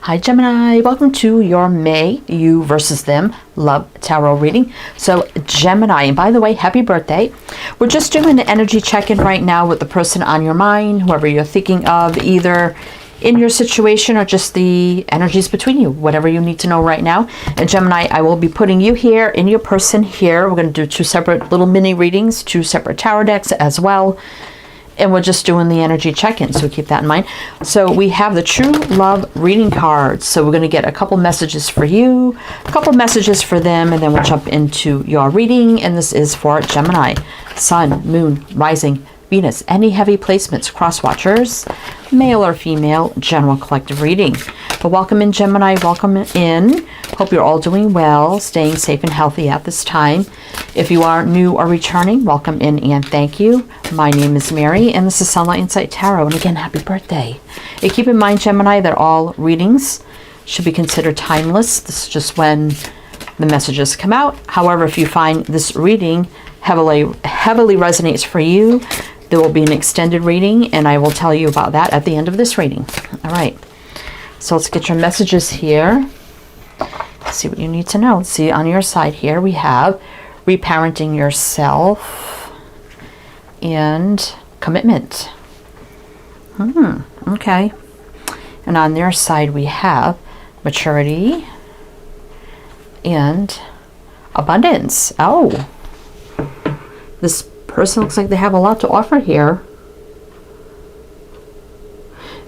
Hi Gemini, welcome to your May You versus Them Love Tarot reading. So Gemini, and by the way, happy birthday. We're just doing an energy check-in right now with the person on your mind, whoever you're thinking of, either in your situation or just the energies between you, whatever you need to know right now. And Gemini, I will be putting you here in your person here. We're going to do two separate little mini readings, two separate tarot decks as well. And we're just doing the energy check-in, so keep that in mind. So we have the True Love reading cards. So we're going to get a couple messages for you, a couple messages for them, and then we'll jump into your reading. And this is for Gemini, Sun, Moon, Rising, Venus. Any heavy placements, cross watchers, male or female, general collective reading. But welcome in Gemini, welcome in. Hope you're all doing well, staying safe and healthy at this time. If you are new or returning, welcome in and thank you. My name is Mary and this is Sunlight Insight Tarot. And again, happy birthday. And keep in mind, Gemini, that all readings should be considered timeless. This is just when the messages come out. However, if you find this reading heavily resonates for you, there will be an extended reading and I will tell you about that at the end of this reading. All right. So let's get your messages here. See what you need to know. See, on your side here, we have reparenting yourself and commitment. Okay. And on their side, we have maturity and abundance. Oh, this person looks like they have a lot to offer here.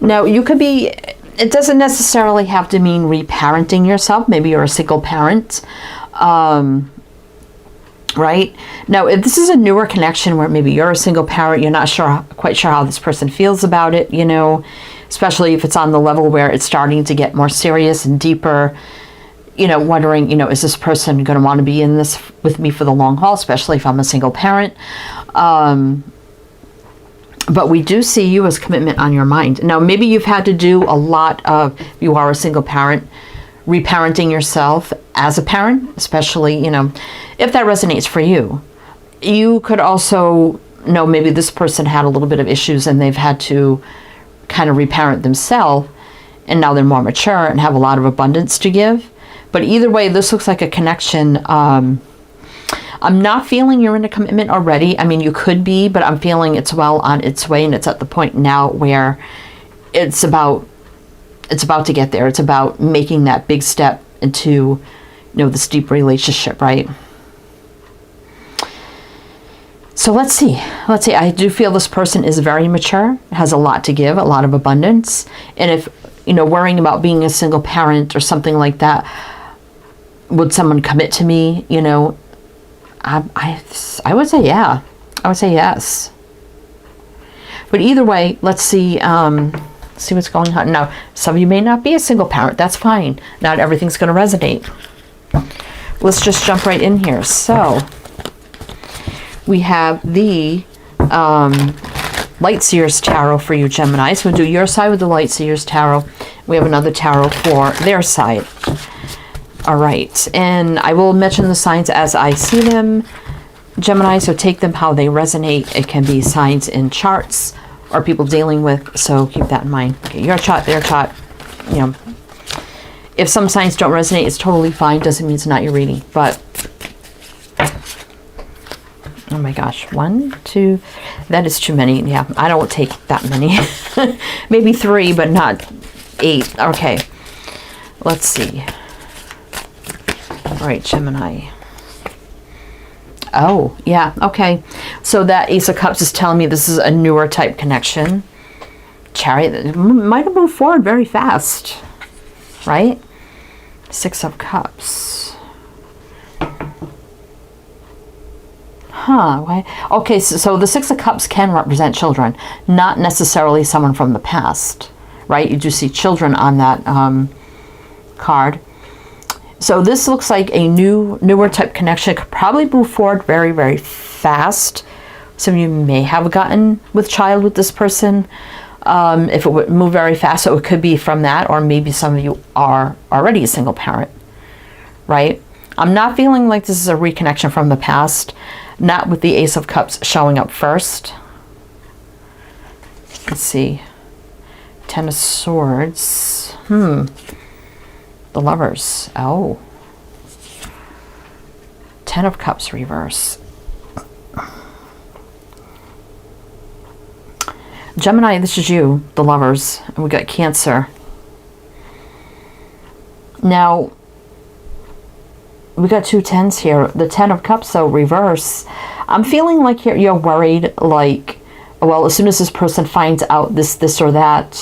Now, you could be, it doesn't necessarily have to mean reparenting yourself. Maybe you're a single parent. Right? Now, if this is a newer connection where maybe you're a single parent, you're not quite sure how this person feels about it, you know, especially if it's on the level where it's starting to get more serious and deeper, you know, wondering, you know, is this person going to want to be in this with me for the long haul, especially if I'm a single parent. But we do see you as commitment on your mind. Now, maybe you've had to do a lot of, if you are a single parent, reparenting yourself as a parent, especially, you know, if that resonates for you. You could also know maybe this person had a little bit of issues and they've had to kind of reparent themselves and now they're more mature and have a lot of abundance to give. But either way, this looks like a connection. I'm not feeling you're in a commitment already. I mean, you could be, but I'm feeling it's well on its way and it's at the point now where it's about to get there. It's about making that big step into, you know, this deep relationship, right? So let's see. I do feel this person is very mature, has a lot to give, a lot of abundance. And if, you know, worrying about being a single parent or something like that, would someone commit to me? You know, I would say yeah. I would say yes. But either way, let's see what's going on. Now, some of you may not be a single parent. That's fine. Not everything's going to resonate. Let's just jump right in here. So, we have the Light Seers Tarot for you, Gemini. So we'll do your side with the Light Seers Tarot. We have another tarot for their side. All right. And I will mention the signs as I see them, Gemini. So take them how they resonate. It can be signs in charts or people dealing with. So keep that in mind. Okay, your chart, their chart. You know, if some signs don't resonate, it's totally fine. Doesn't mean it's not your reading. But oh my gosh, 1, 2, that is too many. Yeah, I don't take that many. Maybe 3, but not 8. Okay, let's see. All right, Gemini. Oh, yeah, okay. So that Ace of Cups is telling me this is a newer type connection. Chariot might have moved forward very fast, right? 6 of Cups. Huh, why? Okay, so the 6 of Cups can represent children, not necessarily someone from the past, right? You do see children on that card. So this looks like a newer type connection. It could probably move forward very, very fast. Some of you may have gotten with child with this person. If it would move very fast, so it could be from that, or maybe some of you are already a single parent, right? I'm not feeling like this is a reconnection from the past. Not with the Ace of Cups showing up first. Let's see. 10 of Swords. The Lovers. Oh. Ten of Cups reverse. Gemini, this is you, the Lovers. And we got Cancer. Now, we got 2 10s here. The 10 of Cups, so reverse. I'm feeling like you're worried, like, well, as soon as this person finds out this or that,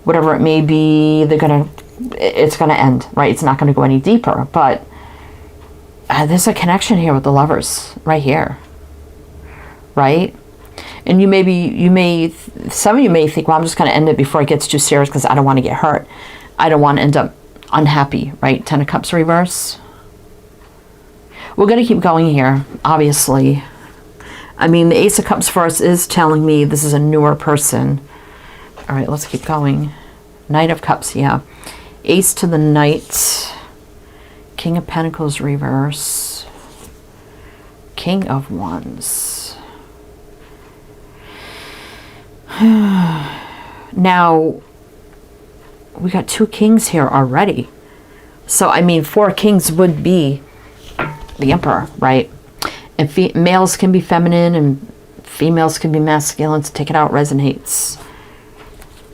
whatever it may be, it's gonna end, right? It's not gonna go any deeper. But there's a connection here with the Lovers, right here, right? And some of you may think, well, I'm just going to end it before it gets too serious because I don't want to get hurt. I don't want to end up unhappy, right? 10 of Cups reverse. We're going to keep going here, obviously. I mean, the Ace of Cups first is telling me this is a newer person. All right, let's keep going. Knight of Cups, yeah. Ace to the Knight. King of Pentacles reverse. King of Wands. Now, we got 2 kings here already. So, I mean, 4 kings would be the Emperor, right? And males can be feminine and females can be masculine. So take it out, resonates.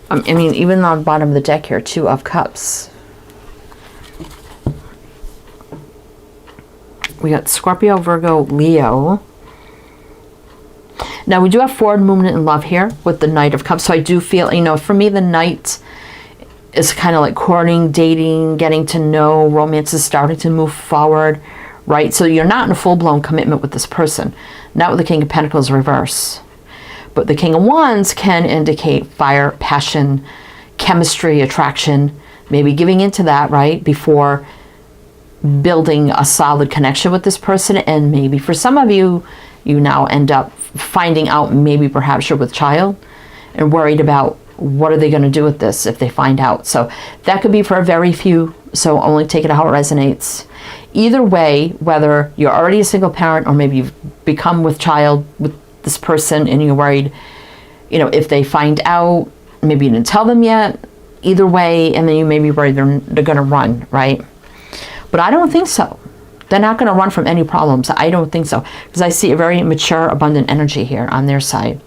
I mean, even on the bottom of the deck here, 2 of Cups. We got Scorpio, Virgo, Leo. Now, we do have forward movement in love here with the Knight of Cups. So I do feel, you know, for me, the Knight is kind of like courting, dating, getting to know, romance is starting to move forward, right? So you're not in a full-blown commitment with this person. Not with the King of Pentacles reverse. But the King of Wands can indicate fire, passion, chemistry, attraction, maybe giving into that, right? Before building a solid connection with this person. And maybe for some of you, you now end up finding out maybe perhaps you're with child and worried about what are they going to do with this if they find out. So that could be for a very few. So only take it how it resonates. Either way, whether you're already a single parent or maybe you've become with child with this person and you're worried, you know, if they find out, maybe you didn't tell them yet. Either way, and then you may be worried they're going to run, right? But I don't think so. They're not going to run from any problems. I don't think so. Because I see a very mature, abundant energy here on their side.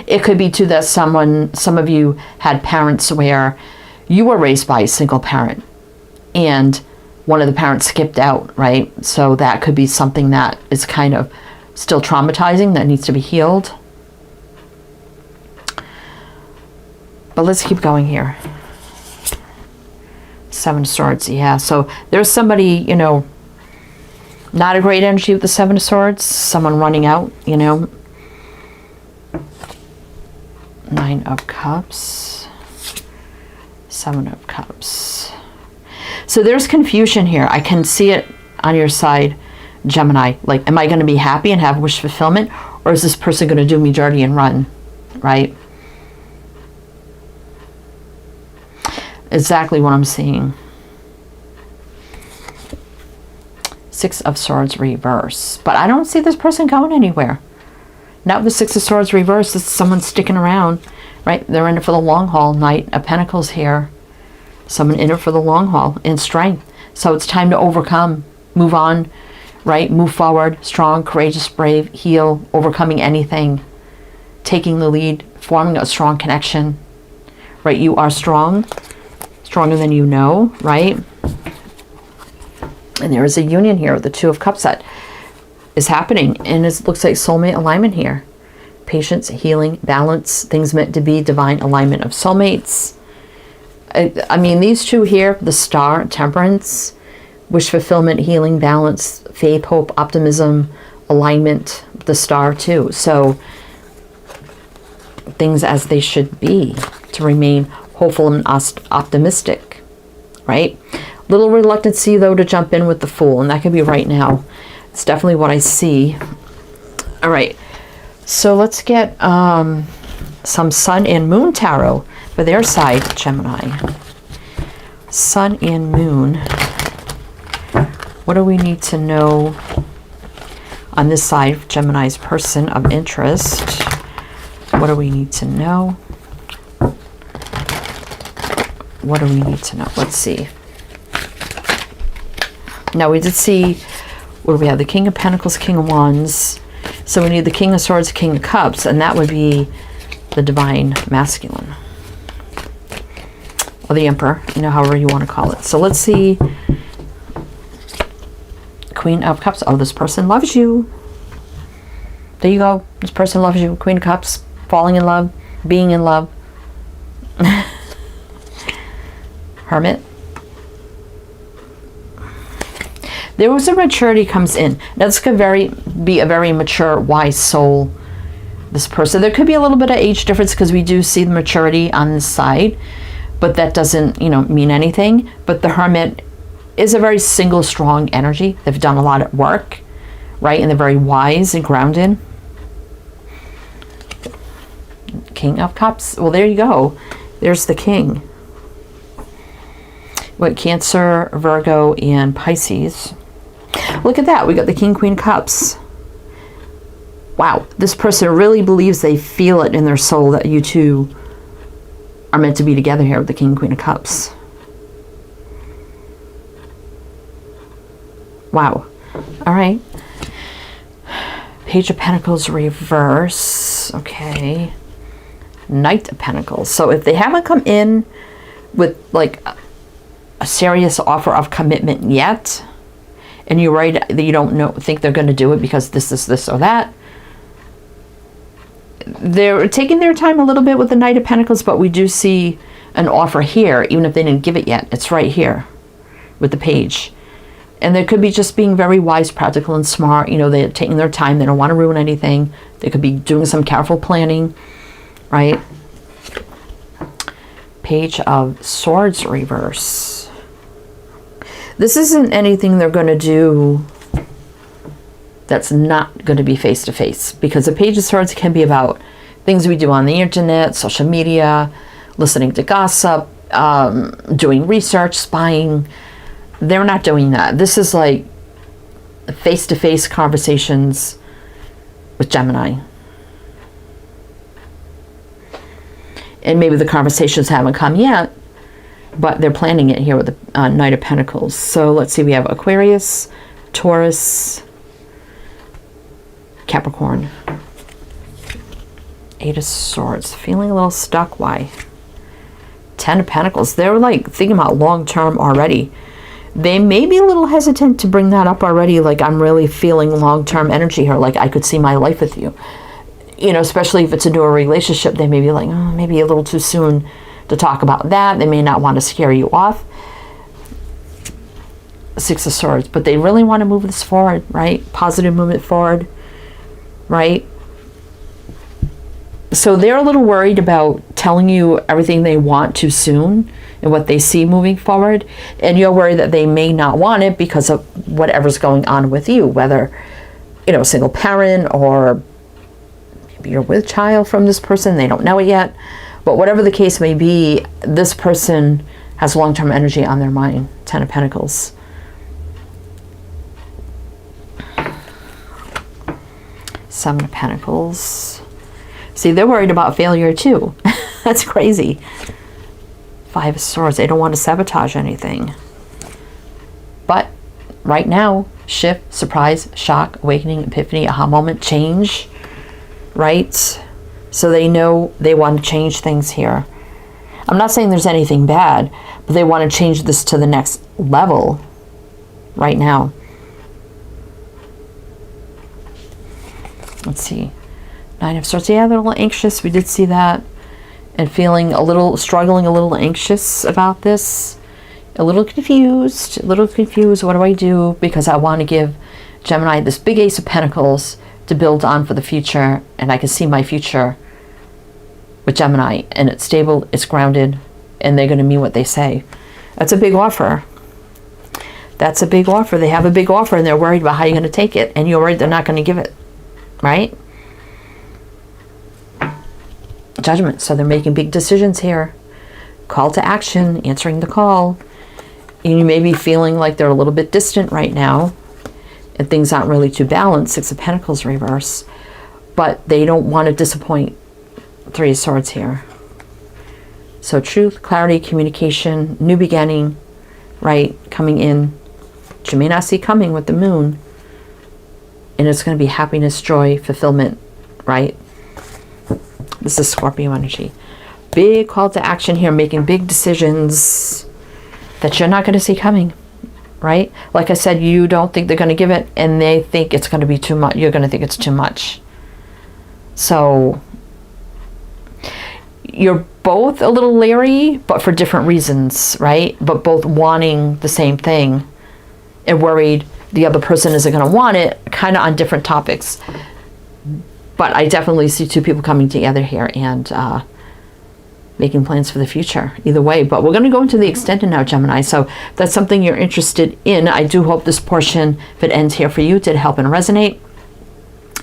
It could be too that some of you had parents where you were raised by a single parent and one of the parents skipped out, right? So that could be something that is kind of still traumatizing that needs to be healed. But let's keep going here. 7 of Swords, yeah. So there's somebody, you know, not a great energy with the 7 of Swords. Someone running out, you know. 9 of Cups. 7 of Cups. So there's confusion here. I can see it on your side, Gemini. Like, am I going to be happy and have wish fulfillment? Or is this person going to do me dirty and run? Right? Exactly what I'm seeing. 6 of Swords reverse. But I don't see this person going anywhere. Not with the 6 of Swords reverse. It's someone sticking around, right? They're in it for the long haul. Knight of Pentacles here. Someone in it for the long haul in strength. So it's time to overcome, move on, right? Move forward, strong, courageous, brave, heal, overcoming anything, taking the lead, forming a strong connection, right? You are strong. Stronger than you know, right? And there is a union here with the 2 of Cups that is happening. And it looks like soulmate alignment here. Patience, healing, balance, things meant to be, divine alignment of soulmates. I mean, these 2 here, the Star, Temperance, wish fulfillment, healing, balance, faith, hope, optimism, alignment, the Star too. So things as they should be to remain hopeful and optimistic, right? Little reluctancy, though, to jump in with the Fool, and that could be right now. It's definitely what I see. All right, so let's get some Sun and Moon Tarot for their side, Gemini. Sun and Moon. What do we need to know on this side, Gemini's person of interest? What do we need to know? What do we need to know? Let's see. Now we did see, what do we have? The King of Pentacles, King of Wands. So we need the King of Swords, King of Cups, and that would be the Divine Masculine. Or the Emperor, you know, however you want to call it. So let's see. Queen of Cups. Oh, this person loves you. There you go. This person loves you. Queen of Cups. Falling in love. Being in love. Hermit. There was a maturity comes in. That's going to be a very mature, wise soul, this person. There could be a little bit of age difference because we do see the maturity on this side, but that doesn't, you know, mean anything. But the Hermit is a very single, strong energy. They've done a lot of work, right? And they're very wise and grounded. King of Cups. Well, there you go. There's the King. What, Cancer, Virgo, and Pisces. Look at that. We got the King, Queen Cups. Wow. This person really believes, they feel it in their soul that you two are meant to be together here with the King, Queen of Cups. Wow. All right. Page of Pentacles reverse. Okay. Knight of Pentacles. So if they haven't come in with like a serious offer of commitment yet, and you're worried that you don't think they're going to do it because this, or that, they're taking their time a little bit with the Knight of Pentacles, but we do see an offer here, even if they didn't give it yet. It's right here with the Page. And they could be just being very wise, practical, and smart. You know, they're taking their time. They don't want to ruin anything. They could be doing some careful planning, right? Page of Swords reverse. This isn't anything they're going to do that's not going to be face-to-face, because the Page of Swords can be about things we do on the internet, social media, listening to gossip, doing research, spying. They're not doing that. This is like face-to-face conversations with Gemini. And maybe the conversations haven't come yet, but they're planning it here with the Knight of Pentacles. So let's see, we have Aquarius, Taurus, Capricorn. Eight of Swords. Feeling a little stuck. Why? Ten of Pentacles. They're like thinking about long-term already. They may be a little hesitant to bring that up already. Like, I'm really feeling long-term energy here. Like, I could see my life with you. You know, especially if it's a newer relationship, they may be like, oh, maybe a little too soon to talk about that. They may not want to scare you off. Six of Swords. But they really want to move this forward, right? Positive movement forward, right? So they're a little worried about telling you everything they want too soon and what they see moving forward. And you're worried that they may not want it because of whatever's going on with you, whether, you know, single parent, or maybe you're with child from this person. They don't know it yet. But whatever the case may be, this person has long-term energy on their mind. Ten of Pentacles. Seven of Pentacles. See, they're worried about failure too. That's crazy. Five of Swords. They don't want to sabotage anything. But right now, shift, surprise, shock, awakening, epiphany, aha moment, change, right? So they know they want to change things here. I'm not saying there's anything bad, but they want to change this to the next level right now. Let's see. Nine of Swords. Yeah, they're a little anxious. We did see that. And feeling a little, struggling a little anxious about this. A little confused. What do I do? Because I want to give Gemini this big Ace of Pentacles to build on for the future. And I can see my future with Gemini. And it's stable, it's grounded, and they're going to mean what they say. That's a big offer. That's a big offer. They have a big offer, and they're worried about how you're going to take it. And you're worried they're not going to give it. Right? Judgment. So they're making big decisions here. Call to action, answering the call. And you may be feeling like they're a little bit distant right now, and things aren't really too balanced. Six of Pentacles reverse. But they don't want to disappoint. Three of Swords here. So truth, clarity, communication, new beginning, right? Coming in. You may not see coming with the moon. And it's going to be happiness, joy, fulfillment, right? This is Scorpio energy. Big call to action here, making big decisions that you're not going to see coming, right? Like I said, you don't think they're going to give it, and they think it's going to be too much. You're going to think it's too much. So you're both a little leery, but for different reasons, right? But both wanting the same thing and worried the other person isn't going to want it, kind of on different topics. But I definitely see two people coming together here and making plans for the future either way. But we're going to go into the extended now, Gemini. So if that's something you're interested in, I do hope this portion, if it ends here for you, did help and resonate.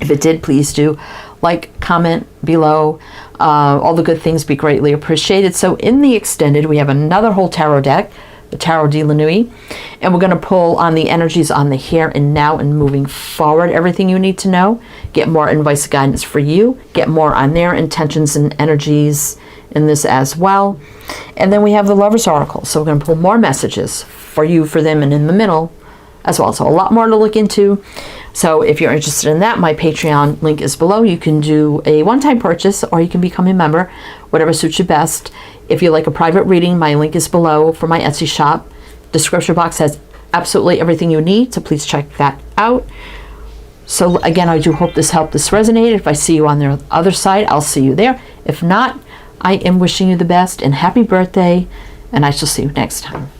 If it did, please do like, comment below. All the good things be greatly appreciated. So in the extended, we have another whole tarot deck, the Tarot de la Nuit, and we're going to pull on the energies on the here and now and moving forward, everything you need to know. Get more advice, guidance for you. Get more on their intentions and energies in this as well. And then we have the Lover's Oracle. So we're going to pull more messages for you, for them, and in the middle as well. So a lot more to look into. So if you're interested in that, my Patreon link is below. You can do a one-time purchase or you can become a member, whatever suits you best. If you like a private reading, my link is below for my Etsy shop. Description box has absolutely everything you need, so please check that out. So again, I do hope this helped, this resonated. If I see you on the other side, I'll see you there. If not, I am wishing you the best and happy birthday, and I shall see you next time.